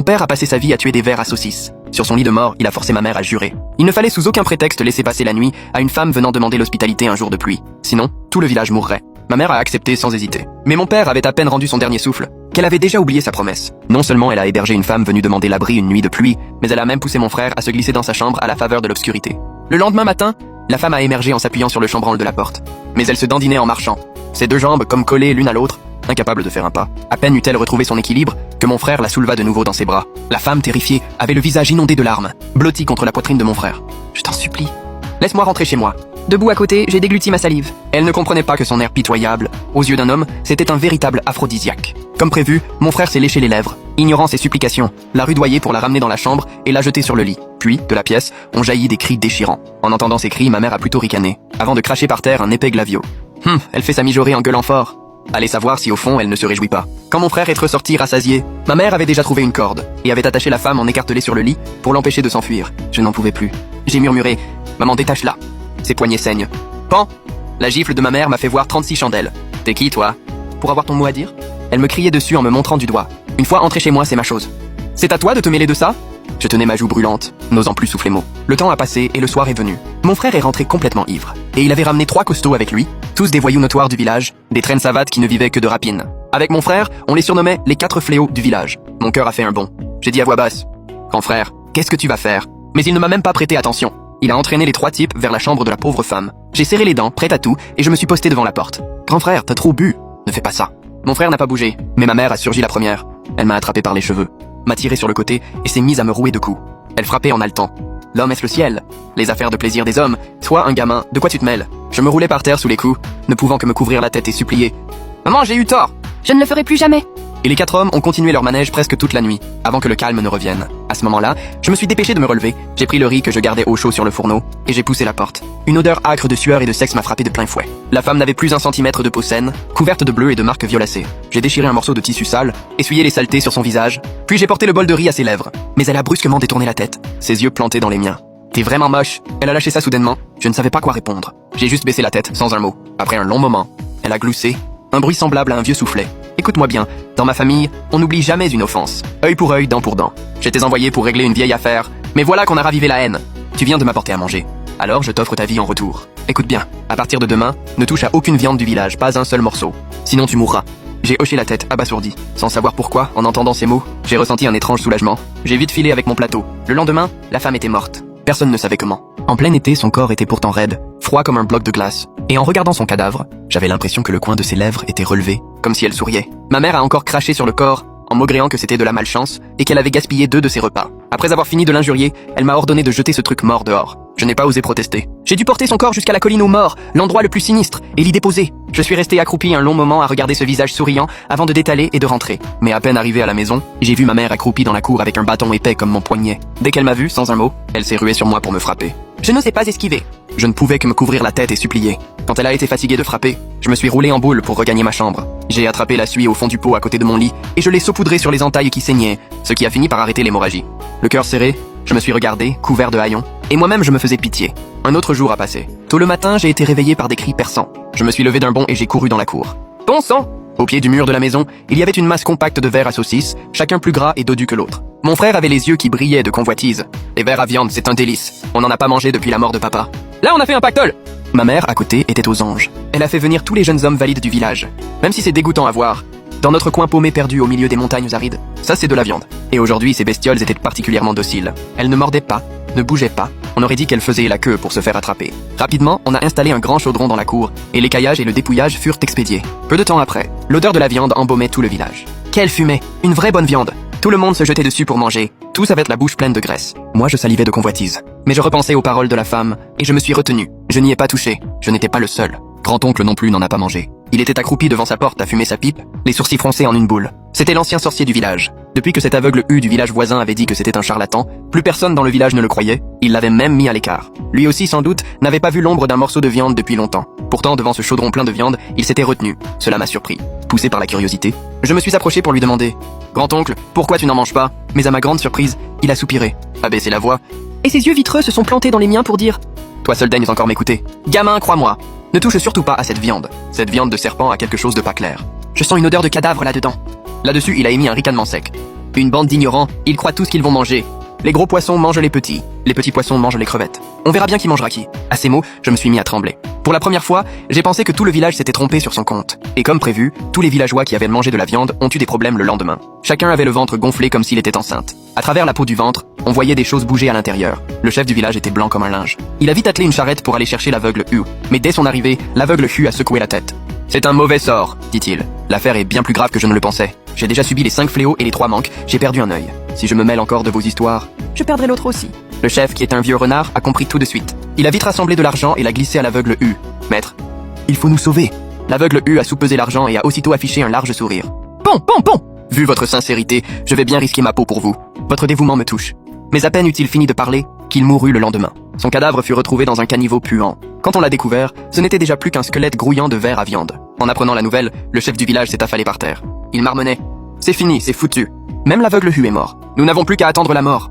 Mon père a passé sa vie à tuer des vers à saucisses. Sur son lit de mort, il a forcé ma mère à jurer. Il ne fallait sous aucun prétexte laisser passer la nuit à une femme venant demander l'hospitalité un jour de pluie. Sinon, tout le village mourrait. Ma mère a accepté sans hésiter. Mais mon père avait à peine rendu son dernier souffle qu'elle avait déjà oublié sa promesse. Non seulement elle a hébergé une femme venue demander l'abri une nuit de pluie, mais elle a même poussé mon frère à se glisser dans sa chambre à la faveur de l'obscurité. Le lendemain matin, la femme a émergé en s'appuyant sur le chambranle de la porte. Mais elle se dandinait en marchant, ses deux jambes comme collées l'une à l'autre, incapable de faire un pas. À peine eut-elle retrouvé son équilibre que mon frère la souleva de nouveau dans ses bras. La femme, terrifiée, avait le visage inondé de larmes, blotti contre la poitrine de mon frère. « Je t'en supplie, laisse-moi rentrer chez moi. » Debout à côté, j'ai dégluti ma salive. Elle ne comprenait pas que son air pitoyable, aux yeux d'un homme, c'était un véritable aphrodisiaque. Comme prévu, mon frère s'est léché les lèvres, ignorant ses supplications, l'a rudoyée pour la ramener dans la chambre et l'a jetée sur le lit. Puis, de la pièce, ont jailli des cris déchirants. En entendant ces cris, ma mère a plutôt ricané, avant de cracher par terre un épais glavio. Elle fait sa mijaurée en gueulant fort. Allez savoir si au fond elle ne se réjouit pas. Quand mon frère est ressorti rassasié, ma mère avait déjà trouvé une corde et avait attaché la femme en écartelée sur le lit pour l'empêcher de s'enfuir. Je n'en pouvais plus. J'ai murmuré « Maman, détache-la ». Ses poignets saignent. Pan! La gifle de ma mère m'a fait voir 36 chandelles. T'es qui, toi? Pour avoir ton mot à dire? Elle me criait dessus en me montrant du doigt. Une fois entré chez moi, c'est ma chose. C'est à toi de te mêler de ça? Je tenais ma joue brûlante, n'osant plus souffler mot. Le temps a passé et le soir est venu. Mon frère est rentré complètement ivre. Et il avait ramené 3 costauds avec lui, tous des voyous notoires du village, des traînes savates qui ne vivaient que de rapines. Avec mon frère, on les surnommait les 4 fléaux du village. Mon cœur a fait un bond. J'ai dit à voix basse: Grand frère, qu'est-ce que tu vas faire? Mais il ne m'a même pas prêté attention. Il a entraîné les 3 types vers la chambre de la pauvre femme. J'ai serré les dents, prête à tout, et je me suis posté devant la porte. Grand frère, t'as trop bu. Ne fais pas ça. Mon frère n'a pas bougé, mais ma mère a surgi la première. Elle m'a attrapé par les cheveux, m'a tiré sur le côté et s'est mise à me rouer de coups. Elle frappait en haletant. L'homme est-ce le ciel? Les affaires de plaisir des hommes. Toi, un gamin, de quoi tu te mêles? Je me roulais par terre sous les coups, ne pouvant que me couvrir la tête et supplier: Maman, j'ai eu tort. Je ne le ferai plus jamais. Et les 4 hommes ont continué leur manège presque toute la nuit, avant que le calme ne revienne. À ce moment-là, je me suis dépêché de me relever, j'ai pris le riz que je gardais au chaud sur le fourneau, et j'ai poussé la porte. Une odeur âcre de sueur et de sexe m'a frappé de plein fouet. La femme n'avait plus 1 centimètre de peau saine, couverte de bleu et de marques violacées. J'ai déchiré un morceau de tissu sale, essuyé les saletés sur son visage, puis j'ai porté le bol de riz à ses lèvres. Mais elle a brusquement détourné la tête, ses yeux plantés dans les miens. T'es vraiment moche. Elle a lâché ça soudainement. Je ne savais pas quoi répondre. J'ai juste baissé la tête, sans un mot. Après un long moment, elle a gloussé, un bruit semblable à un vieux soufflet. Écoute-moi bien, dans ma famille, on n'oublie jamais une offense. Œil pour œil, dent pour dent. J'étais envoyé pour régler une vieille affaire, mais voilà qu'on a ravivé la haine. Tu viens de m'apporter à manger. Alors je t'offre ta vie en retour. Écoute bien, à partir de demain, ne touche à aucune viande du village, pas un seul morceau. Sinon tu mourras. J'ai hoché la tête, abasourdi. Sans savoir pourquoi, en entendant ces mots, j'ai ressenti un étrange soulagement. J'ai vite filé avec mon plateau. Le lendemain, la femme était morte. Personne ne savait comment. En plein été, son corps était pourtant raide, froid comme un bloc de glace. Et en regardant son cadavre, j'avais l'impression que le coin de ses lèvres était relevé, comme si elle souriait. Ma mère a encore craché sur le corps, en maugréant que c'était de la malchance et qu'elle avait gaspillé 2 de ses repas. Après avoir fini de l'injurier, elle m'a ordonné de jeter ce truc mort dehors. Je n'ai pas osé protester. J'ai dû porter son corps jusqu'à la colline aux morts, l'endroit le plus sinistre, et l'y déposer. Je suis resté accroupi un long moment à regarder ce visage souriant avant de détaler et de rentrer. Mais à peine arrivé à la maison, j'ai vu ma mère accroupie dans la cour avec un bâton épais comme mon poignet. Dès qu'elle m'a vu, sans un mot, elle s'est ruée sur moi pour me frapper. Je n'osais pas esquiver. Je ne pouvais que me couvrir la tête et supplier. Quand elle a été fatiguée de frapper, je me suis roulé en boule pour regagner ma chambre. J'ai attrapé la suie au fond du pot à côté de mon lit et je l'ai saupoudré sur les entailles qui saignaient, ce qui a fini par arrêter l'hémorragie. Le cœur serré, je me suis regardé, couvert de haillons, et moi-même je me faisais pitié. Un autre jour a passé. Tôt le matin, j'ai été réveillé par des cris perçants. Je me suis levé d'un bond et j'ai couru dans la cour. Bon sang! Au pied du mur de la maison, il y avait une masse compacte de vers à saucisses, chacun plus gras et dodu que l'autre. Mon frère avait les yeux qui brillaient de convoitise. Les vers à viande, c'est un délice. On n'en a pas mangé depuis la mort de papa. Là, on a fait un pactole! Ma mère, à côté, était aux anges. Elle a fait venir tous les jeunes hommes valides du village. Même si c'est dégoûtant à voir. Dans notre coin paumé perdu au milieu des montagnes arides, ça c'est de la viande. Et aujourd'hui, ces bestioles étaient particulièrement dociles. Elles ne mordaient pas, ne bougeaient pas. On aurait dit qu'elles faisaient la queue pour se faire attraper. Rapidement, on a installé un grand chaudron dans la cour, et l'écaillage et le dépouillage furent expédiés. Peu de temps après, l'odeur de la viande embaumait tout le village. Quelle fumée! Une vraie bonne viande! Tout le monde se jetait dessus pour manger, tous avaient la bouche pleine de graisse. Moi, je salivais de convoitise. Mais je repensais aux paroles de la femme, et je me suis retenu. Je n'y ai pas touché, je n'étais pas le seul. Grand-oncle non plus n'en a pas mangé. Il était accroupi devant sa porte à fumer sa pipe, les sourcils froncés en une boule. C'était l'ancien sorcier du village. Depuis que cet aveugle du village voisin avait dit que c'était un charlatan, plus personne dans le village ne le croyait, il l'avait même mis à l'écart. Lui aussi, sans doute, n'avait pas vu l'ombre d'un morceau de viande depuis longtemps. Pourtant, devant ce chaudron plein de viande, il s'était retenu. Cela m'a surpris. Poussé par la curiosité, je me suis approché pour lui demander: Grand-oncle, pourquoi tu n'en manges pas? Mais à ma grande surprise, il a soupiré, a baissé la voix, Et ses yeux vitreux se sont plantés dans les miens pour dire: Toi seul daignes encore m'écouter. Gamin, crois-moi, ne touche surtout pas à cette viande. Cette viande de serpent a quelque chose de pas clair. Je sens une odeur de cadavre là-dedans. Là-dessus, il a émis un ricanement sec. Une bande d'ignorants, ils croient tous qu'ils vont manger. Les gros poissons mangent les petits poissons mangent les crevettes. On verra bien qui mangera qui. À ces mots, je me suis mis à trembler. Pour la première fois, j'ai pensé que tout le village s'était trompé sur son compte. Et comme prévu, tous les villageois qui avaient mangé de la viande ont eu des problèmes le lendemain. Chacun avait le ventre gonflé comme s'il était enceinte. À travers la peau du ventre, on voyait des choses bouger à l'intérieur. Le chef du village était blanc comme un linge. Il a vite attelé une charrette pour aller chercher l'aveugle Hu. Mais dès son arrivée, l'aveugle Hu a secoué la tête. C'est un mauvais sort, dit-il. L'affaire est bien plus grave que je ne le pensais. J'ai déjà subi les 5 fléaux et les 3 manques, j'ai perdu un œil. Si je me mêle encore de vos histoires... Je perdrai l'autre aussi. Le chef, qui est un vieux renard, a compris tout de suite. Il a vite rassemblé de l'argent et l'a glissé à l'aveugle Hu. Maître, il faut nous sauver. L'aveugle Hu a soupesé l'argent et a aussitôt affiché un large sourire. Bon. Vu votre sincérité, je vais bien risquer ma peau pour vous. Votre dévouement me touche. Mais à peine eut-il fini de parler, qu'il mourut le lendemain. Son cadavre fut retrouvé dans un caniveau puant. Quand on l'a découvert, ce n'était déjà plus qu'un squelette grouillant de verre à viande. En apprenant la nouvelle, le chef du village s'est affalé par terre. Il marmonnait. C'est fini, c'est foutu. Même l'aveugle Hu est mort. Nous n'avons plus qu'à attendre la mort.